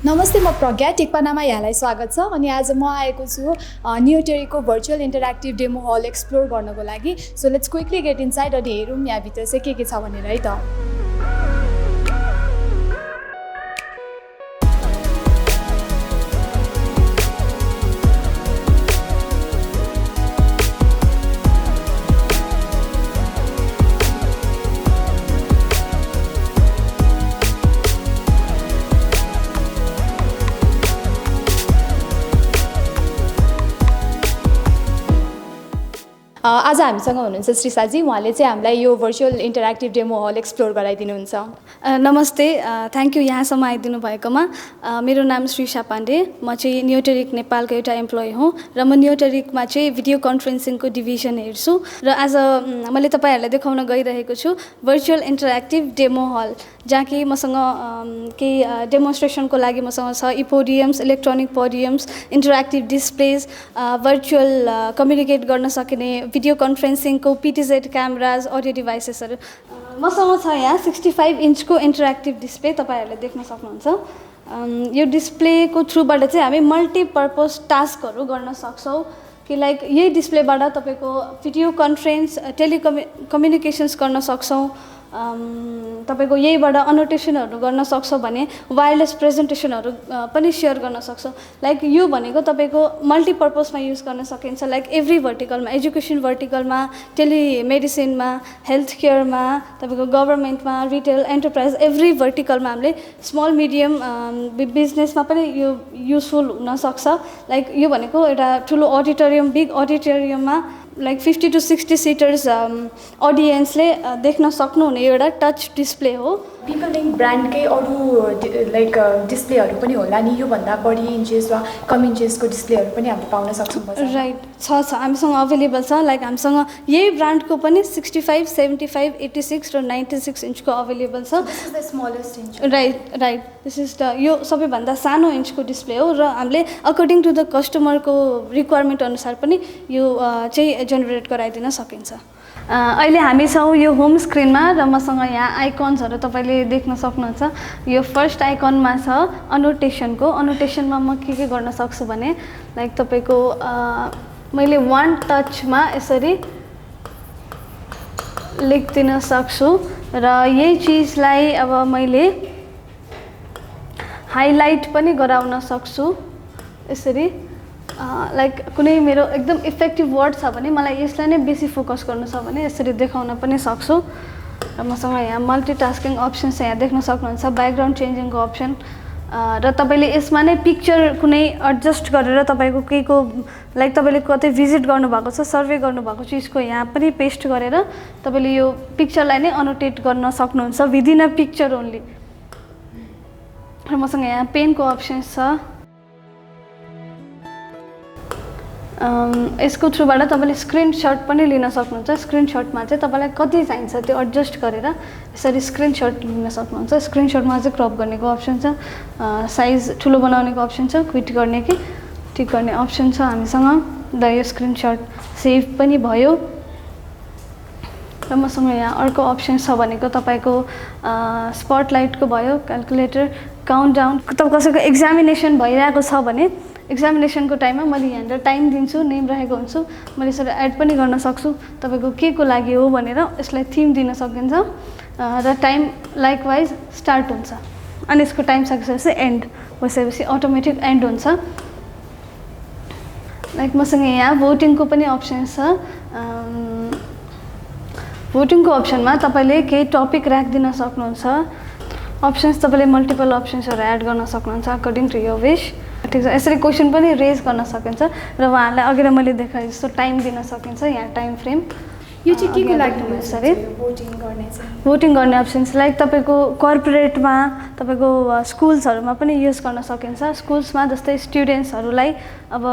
नमस्ते, म प्रज्ञा टिकपानामा यहाँलाई स्वागत छ। अनि आज म आएको छु न्युटेरीको virtual interactive demo hall explore गर्नको लागि। So let's quickly get inside अनि हेरौँ यहाँभित्र चाहिँ के छ भनेर है त। आज हामीसँग हुनुहुन्छ श्रीसाजी। उहाँले चाहिँ हामीलाई यो virtual interactive demo hall explore गराइदिनुहुन्छ। नमस्ते, थ्याङ्क यू यहाँसम्म आइदिनु भएकोमा। मेरो नाम श्रीषा पाण्डे, म चाहिँ न्युटेरिक नेपालको एउटा एम्प्लोइ हुँ र म न्युटेरिकमा चाहिँ भिडियो कन्फरेन्सिङको डिभिजन हेर्छु। र आज मैले तपाईँहरूलाई देखाउन गइरहेको छु भर्चुअल इन्टरेक्टिभ डेमो हल, जहाँ कि मसँग केही डेमोन्स्ट्रेसनको लागि मसँग छ podiums, electronic podiums, interactive displays, virtual communicate गर्न सकिने भिडियो कन्फरेन्सिङको पिटिजेड क्यामराज, अडियो डिभाइसेसहरू मसँग छ। यहाँ 65 इन्चको इन्टरेक्टिभ डिस्प्ले तपाईँहरूले देख्न सक्नुहुन्छ। यो डिस्प्लेको थ्रुबाट चाहिँ हामी मल्टिपर्पज टास्कहरू गर्न सक्छौँ कि लाइक यही डिस्प्लेबाट तपाईँको भिडियो कन्फरेन्स, टेलिकम्युनिकेसन्स गर्न सक्छौँ। तपाईँको यहीबाट अनोटेसनहरू गर्न सक्छौँ भने वायरलेस प्रेजेन्टेसनहरू पनि सेयर गर्न सक्छौँ। लाइक यो भनेको तपाईँको मल्टिपर्पजमा युज गर्न सकिन्छ। लाइक एभ्री भर्टिकलमा, एजुकेसन भर्टिकलमा, टेलिमेडिसिनमा, हेल्थ केयरमा, तपाईँको गभर्मेन्टमा, रिटेल, एन्टरप्राइज, एभ्री भर्टिकलमा हामीले स्मल मिडियम बिजनेसमा पनि यो युजफुल हुनसक्छ। लाइक यो भनेको एउटा ठुलो अडिटोरियम, बिग अडिटोरियममा लाइक 50 to 60 सिटर्स अडियन्सले देख्न सक्नुहुने एउटा टच डिस्प्ले हो। पिपल लिङ्क ब्रान्डकै अरू लाइक डिस्प्लेहरू पनि होला नि, योभन्दा बढी इन्चेस वा कम इन्चेसको डिस्प्लेहरू पनि हामीले पाउन सक्छौँ? राइट, छ हामीसँग अभाइलेबल छ। लाइक हामीसँग यही ब्रान्डको पनि 65, 75, 86 र 96 इन्चको अभाइलेबल छ। This is the smallest inch. Right, this is the यो सबैभन्दा सानो इन्चको डिस्प्ले हो र हामीले अकर्डिङ टु द कस्टमरको रिक्वायरमेन्ट अनुसार पनि यो चाहिँ जेनेरेट गराइदिन सकिन्छ। अहिले हामी छौँ यो होम स्क्रिनमा र मसँग यहाँ आइकन्सहरू तपाईँले देख्न सक्नुहुन्छ। यो फर्स्ट आइकनमा छ अनोटेसनको। अनोटेसनमा म के गर्न सक्छु भने लाइक तपाईँको मैले वान टचमा यसरी लेखिदिन सक्छु र यही चिजलाई अब मैले हाइलाइट पनि गराउन सक्छु यसरी। लाइक कुनै मेरो एकदम इफेक्टिभ वर्ड छ भने मलाई यसलाई नै बेसी फोकस गर्नु छ भने यसरी देखाउन पनि सक्छु। र मसँग यहाँ मल्टिटास्किङ अप्सन्स यहाँ देख्न सक्नुहुन्छ, ब्याकग्राउन्ड चेन्जिङको अप्सन र तपाईँले यसमा नै पिक्चर कुनै एडजस्ट गरेर तपाईँको केहीको लाइक तपाईँले कतै भिजिट गर्नुभएको छ, सर्वे गर्नुभएको चिजको यहाँ पनि पेस्ट गरेर तपाईँले यो पिक्चरलाई नै अनोटेट गर्न सक्नुहुन्छ विदिन अ पिक्चर ओन्ली। र मसँग यहाँ पेनको अप्सन्स छ। यसको थ्रुबाट तपाईँले स्क्रिनसट पनि लिन सक्नुहुन्छ। स्क्रिनसटमा चाहिँ तपाईँलाई कति चाहिन्छ त्यो एडजस्ट गरेर यसरी स्क्रिनसट लिन सक्नुहुन्छ। स्क्रिनसटमा चाहिँ क्रप गर्नेको अप्सन छ, साइज ठुलो बनाउनेको अप्सन छ, क्विट गर्ने कि टिक गर्ने अप्सन छ हामीसँग। र यो स्क्रिनसट सेभ पनि भयो। र मसँग यहाँ अर्को अप्सन छ भनेको तपाईँको स्पटलाइटको भयो, क्यालकुलेटर, काउन्टडाउन। तपाईँ कसैको एक्जामिनेसन भइरहेको छ भने एक्जामिनेसनको टाइममा मैले यहाँनिर टाइम दिन्छु, नेम रहेको हुन्छु, मैले यसरी एड पनि गर्न सक्छु तपाईँको के को लागि हो भनेर यसलाई थिम दिन सकिन्छ। र टाइम लाइकवाइज स्टार्ट हुन्छ अनि यसको टाइम सकिसकेपछि एन्ड भइसकेपछि अटोमेटिक एन्ड हुन्छ। लाइक मसँग यहाँ भोटिङको पनि अप्सन छ। भोटिङको अप्सनमा तपाईँले केही टपिक राखिदिन सक्नुहुन्छ। अप्सन्स तपाईँले मल्टिपल अप्सन्सहरू एड गर्न सक्नुहुन्छ अकर्डिङ टु यो विश। ठिक छ, यसरी क्वेसन पनि रेज गर्न सकिन्छ र उहाँहरूलाई अघि नै मैले देखाएँ जस्तो टाइम दिन सकिन्छ। यहाँ टाइम फ्रेम यो चाहिँ के को लागि सरी भोटिङ गर्ने चाहिँ? भोटिङ गर्ने अप्सन्स लाइक तपाईँको कर्पोरेटमा, तपाईँको स्कुल्सहरूमा पनि युज गर्न सकिन्छ। स्कुल्समा जस्तै स्टुडेन्ट्सहरूलाई अब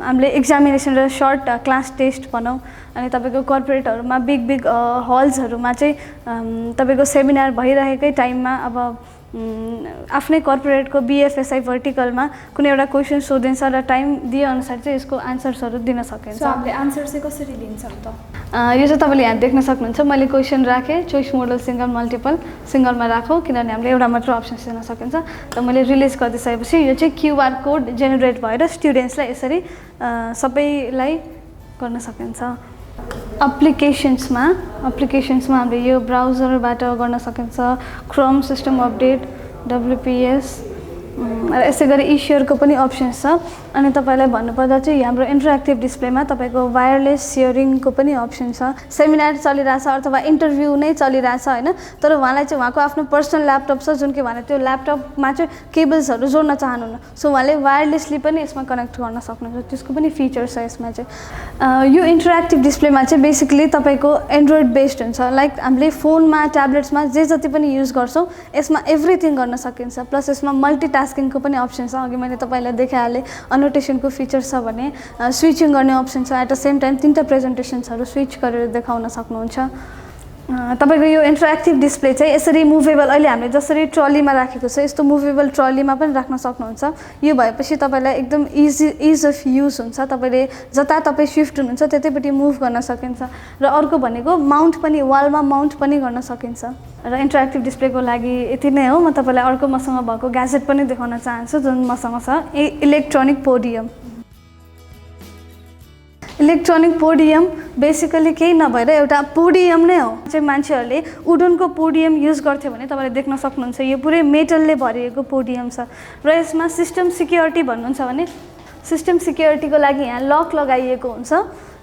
हामीले एक्जामिनेसन र सर्ट क्लास टेस्ट भनौँ, अनि तपाईँको कर्पोरेटहरूमा बिग हल्सहरूमा चाहिँ तपाईँको सेमिनार भइरहेकै टाइममा अब आफ्नै कर्पोरेटको बीएफएसआई भर्टिकलमा कुनै एउटा क्वेसन सोधिन्छ र टाइम दिए अनुसार चाहिँ यसको आन्सर्सहरू दिन सकिन्छ। हामीले आन्सर चाहिँ कसरी लिन्छौँ त? यो चाहिँ तपाईँले यहाँ देख्न सक्नुहुन्छ मैले क्वेसन राखेँ चोइस मोडल सिङ्गल मल्टिपल सिङ्गलमा राखौँ किनभने हामीले एउटा मात्र अप्सन दिन सकिन्छ र मैले रिलिज गरिदिइसकेपछि यो चाहिँ क्युआर कोड जेनेरेट भएर स्टुडेन्ट्सलाई यसरी सबैलाई गर्न सकिन्छ एप्लिकेसन्समा हामीले यो ब्राउजरबाट गर्न सकिन्छ क्रोम सिस्टम अपडेट WPS र यसै गरी इस्योरको पनि अप्सन्स छ अनि तपाईँलाई भन्नुपर्दा चाहिँ हाम्रो इन्टरेक्टिभ डिस्प्लेमा तपाईँको वायरलेस सेयरिङको पनि अप्सन छ सेमिनार चलिरहेछ अथवा इन्टरभ्यू नै चलिरहेछ होइन तर उहाँलाई चाहिँ उहाँको आफ्नो पर्सनल ल्यापटप छ जुन कि उहाँले त्यो ल्यापटपमा चाहिँ केबल्सहरू जोड्न चाहनुहुन्न सो उहाँले वायरलेसली पनि यसमा कनेक्ट गर्न सक्नुहुन्छ त्यसको पनि फिचर छ यसमा चाहिँ यो इन्टरेक्टिभ डिस्प्लेमा चाहिँ बेसिकली तपाईँको एन्ड्रोइड बेस्ड हुन्छ लाइक हामीले फोनमा ट्याब्लेट्समा जे जति पनि युज गर्छौँ यसमा एभ्रिथिङ गर्न सकिन्छ प्लस यसमा मल्टिटास्किङको पनि अप्सन छ अघि मैले तपाईँलाई देखाइहालेँ अनोटेसनको फिचर छ भने स्विचिङ गर्ने अप्सन छ एट द सेम टाइम 3टा प्रेजेन्टेसन्सहरू स्विच गरेर देखाउन सक्नुहुन्छ तपाईँको यो इन्टरेक्टिभ डिस्प्ले चाहिँ यसरी मुभेबल अहिले हामीले जसरी ट्रलीमा राखेको छ यस्तो मुभेबल ट्रलीमा पनि राख्न सक्नुहुन्छ यो भएपछि तपाईँलाई एकदम इज अफ युज हुन्छ तपाईँले जता तपाईँ सिफ्ट हुनुहुन्छ त्यतैपट्टि मुभ गर्न सकिन्छ र अर्को भनेको माउन्ट पनि वालमा माउन्ट पनि गर्न सकिन्छ र इन्टरेक्टिभ डिस्प्लेको लागि यति नै हो म तपाईँलाई अर्को मसँग भएको ग्याजेट पनि देखाउन चाहन्छु जुन मसँग छ इलेक्ट्रोनिक पोडियम बेसिकली केही नभएर एउटा पोडियम नै हो चाहिँ मान्छेहरूले वुडनको पोडियम युज गर्थ्यो भने तपाईँले देख्न सक्नुहुन्छ यो पुरै मेटलले भरिएको पोडियम छ र यसमा सिस्टम सिक्योरिटी भन्नुहुन्छ भने सिस्टम सिक्योरिटीको लागि यहाँ लक लगाइएको हुन्छ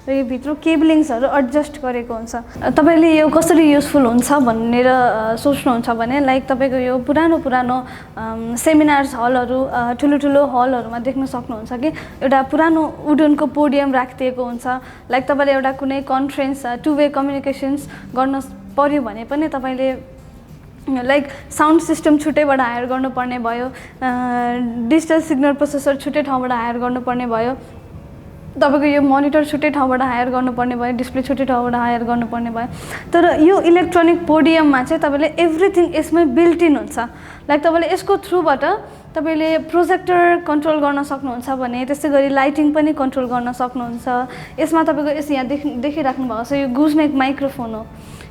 र यो भित्र केबलिङ्सहरू एडजस्ट गरेको हुन्छ तपाईँले यो कसरी युजफुल हुन्छ भनेर सोच्नुहुन्छ भने लाइक तपाईँको यो पुरानो सेमिनार्स हलहरू ठुलो हलहरूमा देख्न सक्नुहुन्छ कि एउटा पुरानो वुडनको पोडियम राखिदिएको हुन्छ लाइक तपाईँले एउटा कुनै कन्फरेन्स टु वे कम्युनिकेसन्स गर्न पर्यो भने पनि तपाईँले लाइक साउन्ड सिस्टम छुट्टैबाट हायर गर्नुपर्ने भयो डिजिटल सिग्नल प्रोसेसर छुट्टै ठाउँबाट हायर गर्नुपर्ने भयो तपाईँको यो मोनिटर छुट्टै ठाउँबाट हायर गर्नुपर्ने भयो डिस्प्ले छुट्टै ठाउँबाट हायर गर्नुपर्ने भयो तर यो इलेक्ट्रोनिक पोडियममा चाहिँ तपाईँले एभ्रिथिङ यसमै बिल्ट इन हुन्छ लाइक तपाईँले यसको थ्रुबाट तपाईँले प्रोजेक्टर कन्ट्रोल गर्न सक्नुहुन्छ भने त्यसै गरी लाइटिङ पनि कन्ट्रोल गर्न सक्नुहुन्छ यसमा तपाईँको यस यहाँ देखिराख्नु भएको छ यो गुजमेक माइक्रोफोन हो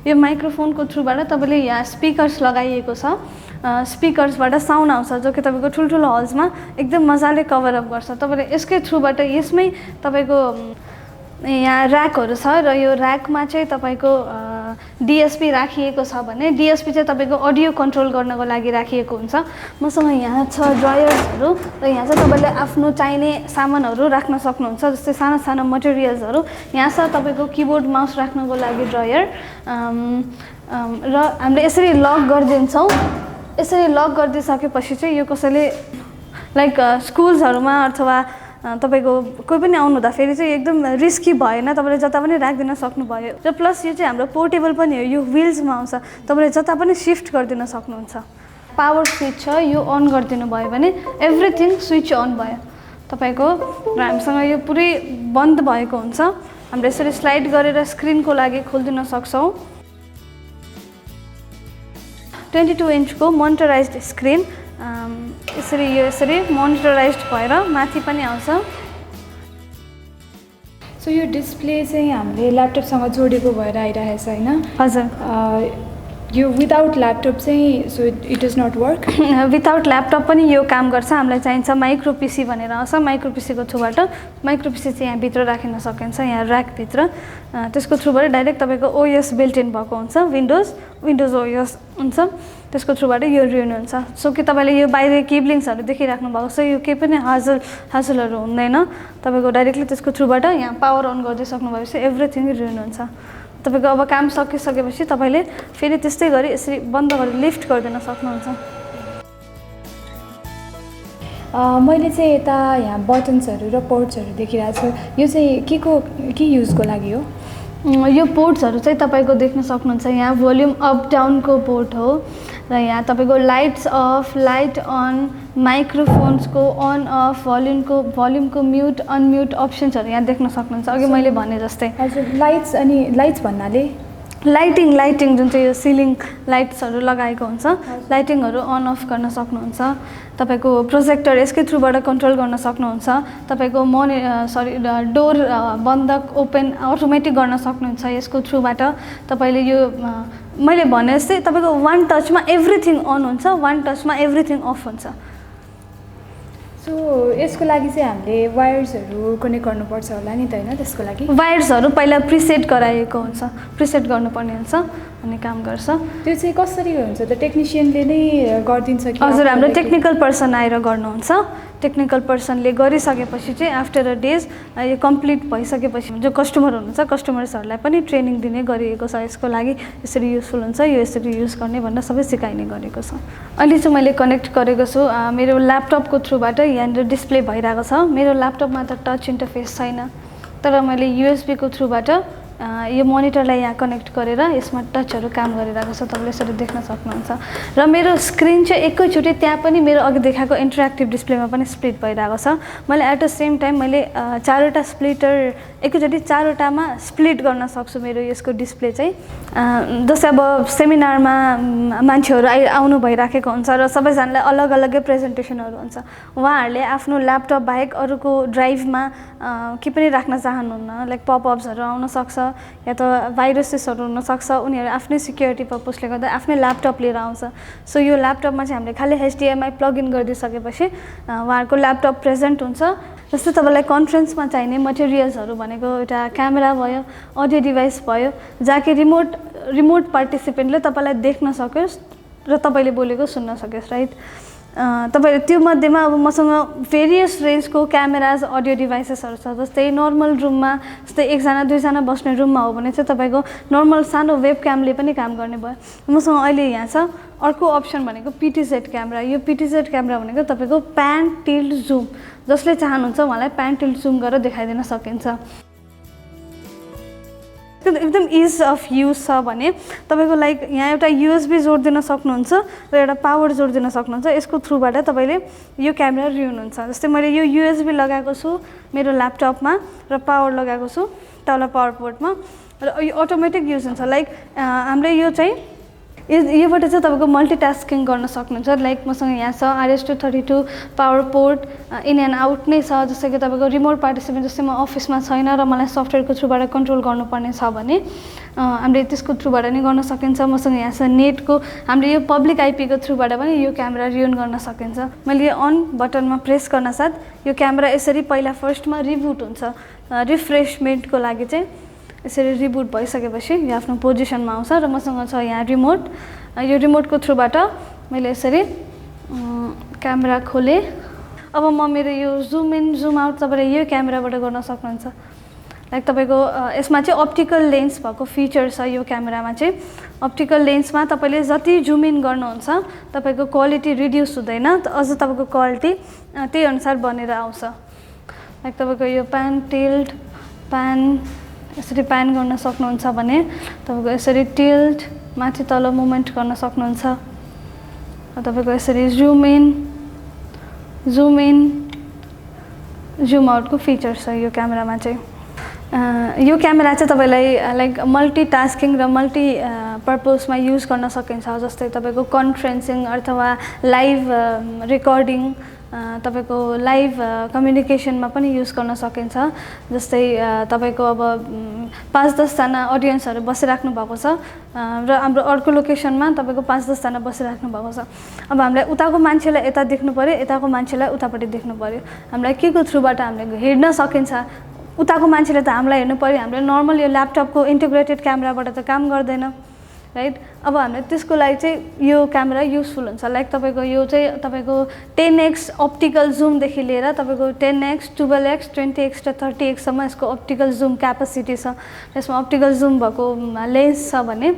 यो माइक्रोफोनको थ्रुबाट तपाईँले यहाँ स्पिकर्स लगाइएको छ स्पिकर्सबाट साउन्ड आउँछ जो कि तपाईँको ठुल्ठुलो हल्समा एकदम मजाले कभर अप गर्छ तपाईँले यसकै थ्रुबाट यसमै तपाईँको यहाँ ऱ्याकहरू छ र यो ऱ्याकमा चाहिँ तपाईँको डिएसपी राखिएको छ भने डिएसपी चाहिँ तपाईँको अडियो कन्ट्रोल गर्नको लागि राखिएको हुन्छ मसँग यहाँ छ ड्रायर्सहरू र यहाँ चाहिँ तपाईँले आफ्नो चाहिने सामानहरू राख्न सक्नुहुन्छ जस्तै सानो मटेरियल्सहरू यहाँ छ तपाईँको किबोर्ड माउस राख्नको लागि ड्रायर र हामीले यसरी लक गरिदिन्छौँ यसरी लक गरिदिइसकेपछि चाहिँ यो कसैले लाइक स्कुल्सहरूमा अथवा तपाईँको कोही पनि आउनु हुँदाखेरि चाहिँ एकदम रिस्की भएन तपाईँले जता पनि राखिदिन सक्नुभयो र प्लस यो चाहिँ हाम्रो पोर्टेबल पनि हो यो व्हिल्समा आउँछ तपाईँले जता पनि सिफ्ट गरिदिन सक्नुहुन्छ पावर स्विच छ यो अन गरिदिनु भयो भने एभ्रिथिङ स्विच अन भयो तपाईँको र हामीसँग यो पुरै बन्द भएको हुन्छ हामीले यसरी स्लाइड गरेर स्क्रिनको लागि खोलिदिन सक्छौँ 22 इन्चको मोनिटराइज्ड स्क्रिन यसरी मोनिटराइज्ड भएर माथि पनि आउँछ सो यो डिस्प्ले चाहिँ हामीले ल्यापटपसँग जोडेको भएर आइरहेछ होइन हजुर यो विदाउट ल्यापटप चाहिँ so it is not work without laptop पनि यो काम गर्छ हामीलाई चाहिन्छ माइक्रो पिसी भनेर आउँछ माइक्रो पिसीको थ्रुबाट माइक्रो पिसी चाहिँ यहाँभित्र राखिन सकिन्छ यहाँ ऱ्याकभित्र त्यसको थ्रुबाट डाइरेक्ट तपाईँको ओएस बिल्ट इन भएको हुन्छ विन्डोज ओएस हुन्छ त्यसको थ्रुबाट यो रिन हुन्छ सो कि तपाईँले यो बाहिर केबलिङ्सहरू देखिराख्नु भएको छ यो केही पनि हाजलहरू हुँदैन तपाईँको डाइरेक्टली त्यसको थ्रुबाट यहाँ पावर अन गरिदिइसक्नु भएपछि एभ्रिथिङ रिन हुन्छ तपाईँको अब काम सकिसकेपछि तपाईँले फेरि त्यस्तै गरी यसरी बन्द गरेर लिफ्ट गरिदिन सक्नुहुन्छ मैले चाहिँ यता यहाँ बटन्सहरू र पोर्ट्सहरू देखिरहेको छु यो चाहिँ के युजको लागि हो यो पोर्ट्सहरू चाहिँ तपाईँको देख्न सक्नुहुन्छ यहाँ भोल्युम अप डाउनको पोर्ट हो र यहाँ तपाईँको लाइट्स अफ लाइट अन माइक्रोफोन्सको अन अफ भोल्युमको म्युट अनम्युट अप्सन्सहरू यहाँ देख्न सक्नुहुन्छ अघि मैले भने जस्तै हजुर लाइट्स भन्नाले लाइटिङ जुन चाहिँ यो सिलिङ लाइट्सहरू लगाएको हुन्छ लाइटिङहरू अन अफ गर्न सक्नुहुन्छ तपाईँको प्रोजेक्टर यसकै थ्रुबाट कन्ट्रोल गर्न सक्नुहुन्छ तपाईँको डोर बन्द ओपन अटोमेटिक गर्न सक्नुहुन्छ यसको थ्रुबाट तपाईँले यो मैले भने जस्तै तपाईँको वान टचमा एभ्रिथिङ अन हुन्छ वान टचमा एभ्रिथिङ अफ हुन्छ सो यसको लागि चाहिँ हामीले वायर्सहरू कनेक्ट गर्नुपर्छ होला नि त होइन त्यसको लागि वायर्सहरू पहिला प्रिसेट गराएको हुन्छ प्रिसेट गर्नुपर्ने हुन्छ अनि काम गर्छ त्यो चाहिँ कसरी हुन्छ त टेक्निसियनले नै गरिदिन्छ कि हजुर हाम्रो टेक्निकल पर्सन आएर गर्नुहुन्छ टेक्निकल पर्सनले गरिसकेपछि चाहिँ आफ्टर अ डेज यो कम्प्लिट भइसकेपछि जो कस्टमर हुनुहुन्छ कस्टमर्सहरूलाई पनि ट्रेनिङ दिने गरिएको छ यसको लागि यसरी युजफुल हुन्छ यो यसरी युज गर्ने भनेर सबै सिकाइने गरेको छ अहिले चाहिँ मैले कनेक्ट गरेको छु मेरो ल्यापटपको थ्रुबाट यहाँनिर डिस्प्ले भइरहेको छ मेरो ल्यापटपमा त टच इन्टरफेस छैन तर मैले युएसबीको थ्रुबाट यो मोनिटरलाई यहाँ कनेक्ट गरेर यसमा टचहरू काम गरिरहेको छ तपाईँले यसरी देख्न सक्नुहुन्छ र मेरो स्क्रिन चाहिँ एकैचोटि त्यहाँ पनि मेरो अघि देखाएको इन्टरेक्टिभ डिस्प्लेमा पनि स्प्लिट भइरहेको छ मैले एट द सेम टाइम मैले चारवटा स्प्लिटर एकैचोटि चारवटामा स्प्लिट गर्न सक्छु मेरो यसको डिस्प्ले चाहिँ जस्तै अब सेमिनारमा मान्छेहरू आउनु भइराखेको हुन्छ र सबैजनालाई अलग अलगै प्रेजेन्टेसनहरू हुन्छ उहाँहरूले आफ्नो ल्यापटप बाहेक अरूको ड्राइभमा के पनि राख्न चाहनुहुन्न लाइक पपअप्सहरू आउन सक्छ या त भाइरसेसहरू हुनसक्छ उनीहरू आफ्नै सिक्योरिटी पर्पजले गर्दा आफ्नै ल्यापटप लिएर आउँछ सो यो ल्यापटपमा चाहिँ हामीले खालि HDMI प्लगइन गरिदिइसकेपछि उहाँहरूको ल्यापटप प्रेजेन्ट हुन्छ जस्तै तपाईँलाई कन्फरेन्समा चाहिने मटेरियल्सहरू भनेको एउटा क्यामेरा भयो अडियो डिभाइस भयो जहाँ कि रिमोट पार्टिसिपेन्टले तपाईँलाई देख्न सकोस् र तपाईँले बोलेको सुन्न सकोस् राइट तपाईँ त्यो मध्येमा अब मसँग भेरियस रेन्जको क्यामेराज अडियो डिभाइसेसहरू छ जस्तै नर्मल रुममा जस्तै एकजना दुईजना बस्ने रुममा हो भने चाहिँ तपाईँको नर्मल सानो वेब क्यामले पनि काम गर्ने भयो मसँग अहिले यहाँ छ अर्को अप्सन भनेको PTZ क्यामेरा यो PTZ क्यामेरा भनेको तपाईँको प्यान टिल्ट जुम जसले चाहनुहुन्छ उहाँलाई प्यान टिल्ट जुम गरेर देखाइदिन सकिन्छ एकदम इज अफ युज छ भने तपाईँको लाइक यहाँ एउटा USB जोडिदिन सक्नुहुन्छ र एउटा पावर जोडिदिन सक्नुहुन्छ यसको थ्रुबाट तपाईँले यो क्यामेरा रियुन हुन्छ जस्तै मैले यो USB लगाएको छु मेरो ल्यापटपमा र पावर लगाएको छु तल पावर पोर्टमा र यो अटोमेटिक युज हुन्छ लाइक हाम्रो यो चाहिँ योबाट चाहिँ तपाईँको मल्टिटास्किङ गर्न सक्नुहुन्छ लाइक मसँग यहाँ छ RS-232 power port in and out नै छ जस्तै कि तपाईँको रिमोट पार्टिसिपेन्ट जस्तै म अफिसमा छैन र मलाई सफ्टवेयरको थ्रुबाट कन्ट्रोल गर्नुपर्ने छ भने हामीले त्यसको थ्रुबाट नै गर्न सकिन्छ मसँग यहाँ छ नेटको हामीले यो पब्लिक आइपीको थ्रुबाट पनि यो क्यामेरा रियुन गर्न सकिन्छ मैले यो अन बटनमा प्रेस गर्न साथ यो क्यामेरा यसरी पहिला फर्स्टमा रिबुट हुन्छ रिफ्रेसमेन्टको लागि चाहिँ यसरी रिबुट भइसकेपछि यो आफ्नो पोजिसनमा आउँछ र मसँग छ यहाँ रिमोट यो रिमोटको थ्रुबाट मैले यसरी क्यामेरा खोलेँ अब म मेरो यो जुम इन जुम आउट तपाईँले यो क्यामेराबाट गर्न सक्नुहुन्छ लाइक तपाईँको यसमा चाहिँ अप्टिकल लेन्स भएको फिचर छ यो क्यामेरामा चाहिँ अप्टिकल लेन्समा तपाईँले जति जुम इन गर्नुहुन्छ तपाईँको क्वालिटी रिड्युस हुँदैन अझ तपाईँको क्वालिटी त्यही अनुसार बनेर आउँछ लाइक तपाईँको यो प्यान टिल्ट प्यान यसरी प्यान गर्न सक्नुहुन्छ भने तपाईँको यसरी टिल्ट माथि तल मुभमेन्ट गर्न सक्नुहुन्छ तपाईँको यसरी जुम इन जुम आउटको फिचर छ यो क्यामेरामा चाहिँ यो क्यामेरा चाहिँ तपाईँलाई लाइक मल्टिटास्किङ र मल्टी पर्पजमा युज गर्न सकिन्छ जस्तै तपाईँको कन्फरेन्सिङ अथवा लाइभ रेकर्डिङ तपाईँको लाइभ कम्युनिकेसनमा पनि युज गर्न सकिन्छ जस्तै तपाईँको अब 5-10 जना अडियन्सहरू बसिराख्नु भएको छ र हाम्रो अर्को लोकेसनमा तपाईँको 5-10 जना बसिराख्नु भएको छ अब हामीलाई उताको मान्छेलाई यता देख्नु पर्यो यताको मान्छेलाई उतापट्टि देख्नु पर्यो हामीलाई के को थ्रुबाट हामीले हेर्न सकिन्छ उताको मान्छेले त हामीलाई हेर्नु पर्यो हामीले नर्मल यो ल्यापटपको इन्टिग्रेटेड क्यामेराबाट त काम गर्दैन राइट अब हामीले त्यसको लागि चाहिँ यो क्यामेरा युजफुल हुन्छ लाइक तपाईँको यो चाहिँ तपाईँको 10x अप्टिकल जुमदेखि लिएर तपाईँको 10x 12x 20x र 30x सम्म यसको अप्टिकल जुम क्यापेसिटी छ यसमा अप्टिकल जुम भएको लेन्स छ भने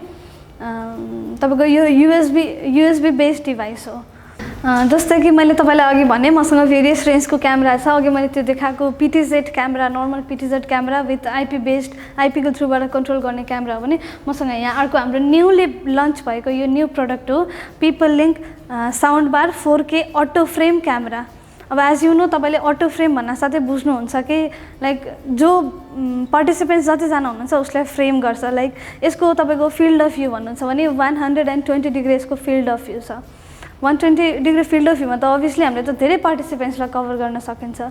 तपाईँको यो युएसबी बेस्ड डिभाइस हो जस्तै कि मैले तपाईँलाई अघि भने मसँग भेरियस रेन्जको क्यामेरा छ अघि मैले त्यो देखाएको PTZ camera normal PTZ camera with आइपीको थ्रुबाट कन्ट्रोल गर्ने क्यामेरा हो भने मसँग यहाँ अर्को हाम्रो न्यूली लन्च भएको यो न्यू प्रडक्ट हो पिपल लिङ्क साउन्ड बार 4K अटो फ्रेम क्यामेरा अब एज यु नो तपाईँले अटो फ्रेम भन्न साथै बुझ्नुहुन्छ कि लाइक जो पार्टिसिपेन्ट्स जतिजना हुनुहुन्छ उसलाई फ्रेम गर्छ। लाइक यसको तपाईँको फिल्ड अफ भ्यू भन्नुहुन्छ भने 120 डिग्री यसको फिल्ड अफ भ्यू छ। 120 डिग्री फिल्ड अफ भ्यूमा त अभियसली हामीले त धेरै पार्टिसिपेन्ट्सलाई कभर गर्न सकिन्छ।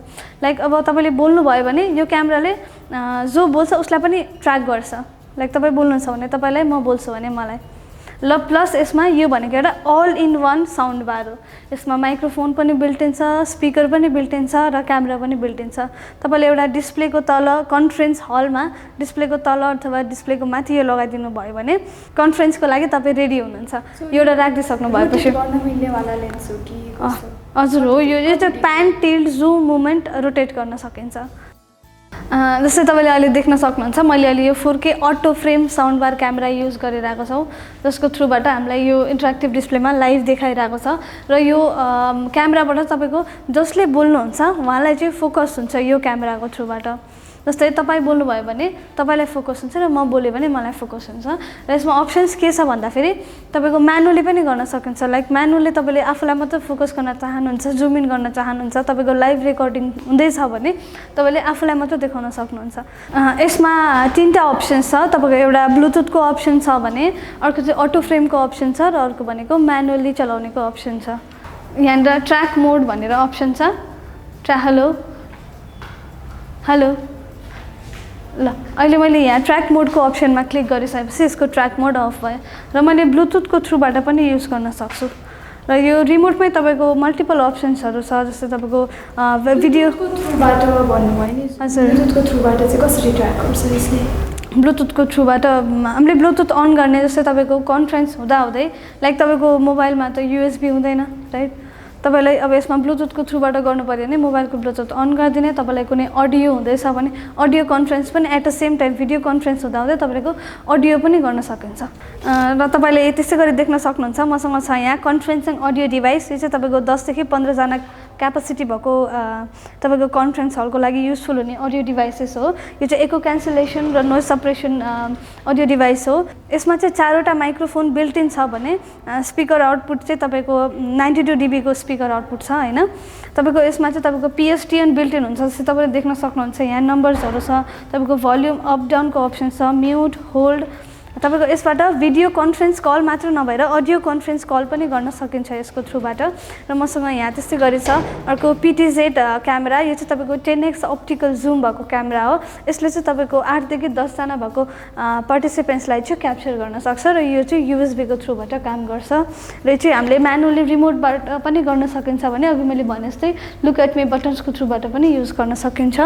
लाइक अब तपाईँले बोल्नुभयो भने यो क्यामेराले जो बोल्छ उसलाई पनि ट्र्याक गर्छ। लाइक तपाईँ बोल्नुहुन्छ भने तपाईँलाई, म बोल्छु भने मलाई। ल प्लस यसमा यो भनेको एउटा अल इन वान साउन्ड बार हो। यसमा माइक्रोफोन पनि बिल्ट इन छ, स्पिकर पनि बिल्ट इन छ र क्यामेरा पनि बिल्ट इन छ। तपाईँले एउटा डिस्प्लेको तल कन्फरेन्स हलमा डिस्प्लेको तल अथवा डिस्प्लेको माथि यो लगाइदिनु भयो भने कन्फरेन्सको लागि तपाईँ रेडी हुनुहुन्छ। यो एउटा राखिदिइसक्नु भएपछि हजुर हो, यो चाहिँ PAN tilt zoom movement rotate गर्न सकिन्छ। जस्तै तपाईँले अहिले देख्न सक्नुहुन्छ मैले अहिले यो 4K अटो फ्रेम साउन्ड बार क्यामेरा युज गरिरहेको छौँ, जसको थ्रुबाट हामीलाई यो इन्टरेक्टिभ डिस्प्लेमा लाइभ देखाइरहेको छ। र यो क्यामेराबाट तपाईँको जसले बोल्नुहुन्छ उहाँलाई चाहिँ फोकस हुन्छ यो क्यामेराको थ्रुबाट। जस्तै तपाईँ बोल्नुभयो भने तपाईँलाई फोकस हुन्छ र म बोल्यो भने मलाई फोकस हुन्छ। र यसमा अप्सन्स के छ भन्दाखेरि तपाईँको म्यानुअली पनि गर्न सकिन्छ। लाइक म्यानुअली तपाईँले आफूलाई मात्र फोकस गर्न चाहनुहुन्छ, जुम इन गर्न चाहनुहुन्छ, तपाईँको लाइभ रेकर्डिङ हुँदैछ भने तपाईँले आफूलाई मात्र देखाउन सक्नुहुन्छ। यसमा 3टा अप्सन्स छ। तपाईँको एउटा ब्लुटुथको अप्सन छ भने, अर्को चाहिँ अटो फ्रेमको अप्सन छ र अर्को भनेको म्यानुअली चलाउनेको अप्सन छ। यहाँनिर ट्र्याक मोड भनेर अप्सन छ। हेलो हेलो ल अहिले मैले यहाँ ट्र्याक मोडको अप्सनमा क्लिक गरिसकेपछि यसको ट्र्याक मोड अफ भयो र मैले ब्लुटुथको थ्रुबाट पनि युज गर्न सक्छु। र यो रिमोटमै तपाईँको मल्टिपल अप्सन्सहरू छ। जस्तै तपाईँको भिडियोको थ्रुबाट भन्नुभयो नि, हजुर ब्लुटुथको थ्रुबाट चाहिँ कसरी ट्र्याक गर्छ यसले? ब्लुटुथको थ्रुबाट हामीले ब्लुटुथ अन गर्ने, जस्तै तपाईँको कन्फरेन्स हुँदाहुँदै लाइक तपाईँको मोबाइलमा त USB हुँदैन राइट। तपाईँलाई अब यसमा ब्लुटुथको थ्रुबाट गर्नु पऱ्यो भने मोबाइलको ब्लुटुथ अन गरिदिने, तपाईँलाई कुनै अडियो हुँदैछ भने अडियो कन्फरेन्स पनि at the same time video conference हुँदाहुँदै तपाईँको अडियो पनि गर्न सकिन्छ। र तपाईँले त्यसै गरी देख्न सक्नुहुन्छ मसँग छ यहाँ कन्फरेन्सिङ अडियो डिभाइस। यो चाहिँ तपाईँको 10 देखि 15 जना क्यापासिटी भएको तपाईँको कन्फरेन्स हलको लागि युजफुल हुने अडियो डिभाइसेस हो। यो चाहिँ इको क्यान्सलेसन र नोइज सप्रेसन अडियो डिभाइस हो। यसमा चाहिँ 4वटा माइक्रोफोन बिल्ट इन छ भने स्पिकर आउटपुट चाहिँ तपाईँको 92 dB को स्पिकर आउटपुट छ हैन। तपाईँको यसमा चाहिँ तपाईँको PSTN बिल्ट इन हुन्छ। जस्तै तपाईँले देख्न सक्नुहुन्छ यहाँ नम्बर्सहरू छ, तपाईँको भोल्युम अप डाउनको अप्सन छ, म्युट, होल्ड। तपाईँको यसबाट भिडियो कन्फरेन्स कल मात्र नभएर अडियो कन्फरेन्स कल पनि गर्न सकिन्छ यसको थ्रुबाट। र मसँग यहाँ त्यस्तै गरी छ अर्को PTZ क्यामेरा। यो चाहिँ तपाईँको 10x अप्टिकल जुम भएको क्यामेरा हो। यसले चाहिँ तपाईँको 8 देखि 10 जना भएको पार्टिसिपेन्ट्सलाई चाहिँ क्याप्चर गर्न सक्छ र यो चाहिँ USB को थ्रुबाट काम गर्छ। र यो चाहिँ हामीले म्यानुअली रिमोटबाट पनि गर्न सकिन्छ भने अघि मैले भने जस्तै लुक एट मी बटन्सको थ्रुबाट पनि युज गर्न सकिन्छ।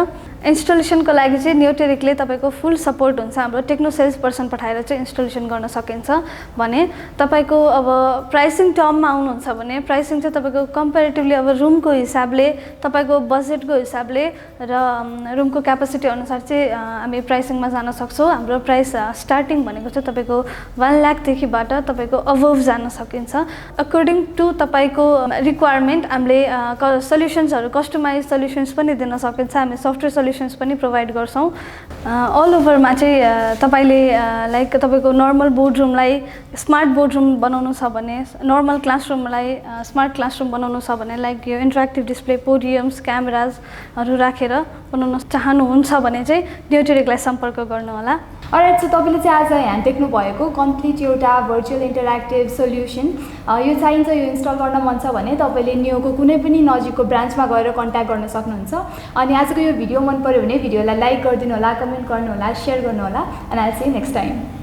इन्स्टलेसनको लागि चाहिँ न्युटेरिकले तपाईँको फुल सपोर्ट हुन्छ। हाम्रो टेक्नो सेल्स पर्सन पठाएर चाहिँ इन्स्टलेसन गर्न सकिन्छ। भने तपाईँको अब प्राइसिङ टर्ममा आउनुहुन्छ भने प्राइसिङ चाहिँ तपाईँको कम्पेरिटिभली अब रुमको हिसाबले, तपाईँको बजेटको हिसाबले र रुमको क्यापासिटी अनुसार चाहिँ हामी प्राइसिङमा जान सक्छौँ। हाम्रो प्राइस स्टार्टिङ भनेको चाहिँ तपाईँको 1 लाखदेखिबाट तपाईँको अबभ जान सकिन्छ। अकर्डिङ टु तपाईँको रिक्वायरमेन्ट हामीले सल्युसन्सहरू कस्टमाइज सल्युसन्स पनि दिन सकिन्छ। हामी सफ्टवेयर सल्युसन्स पनि प्रोभाइड गर्छौँ। अल ओभरमा चाहिँ तपाईँले लाइक तपाईँको नर्मल बोर्डरुमलाई स्मार्ट बोर्डरुम बनाउनु छ भने, नर्मल क्लासरुमलाई स्मार्ट क्लासरुम बनाउनु छ भने लाइक यो इन्टरेक्टिभ डिस्प्ले, पोडियम्स, क्यामेराजहरू राखेर बनाउन चाहनुहुन्छ भने चाहिँ न्युटेरिकलाई सम्पर्क गर्नुहोला। अलराइट, सो तपाईँले चाहिँ आज यहाँ देख्नु भएको कम्प्लिट एउटा भर्चुअल इन्टरेक्टिभ सोल्युसन यो चाहिन्छ, यो इन्स्टल गर्न मन छ भने तपाईँले नियोको कुनै पनि नजिकको ब्रान्चमा गएर कन्ट्याक्ट गर्न सक्नुहुन्छ। अनि आजको यो भिडियो मन पऱ्यो भने भिडियोलाई लाइक गरिदिनु होला, कमेन्ट गर्नुहोला, सेयर गर्नुहोला। And I will see you next time.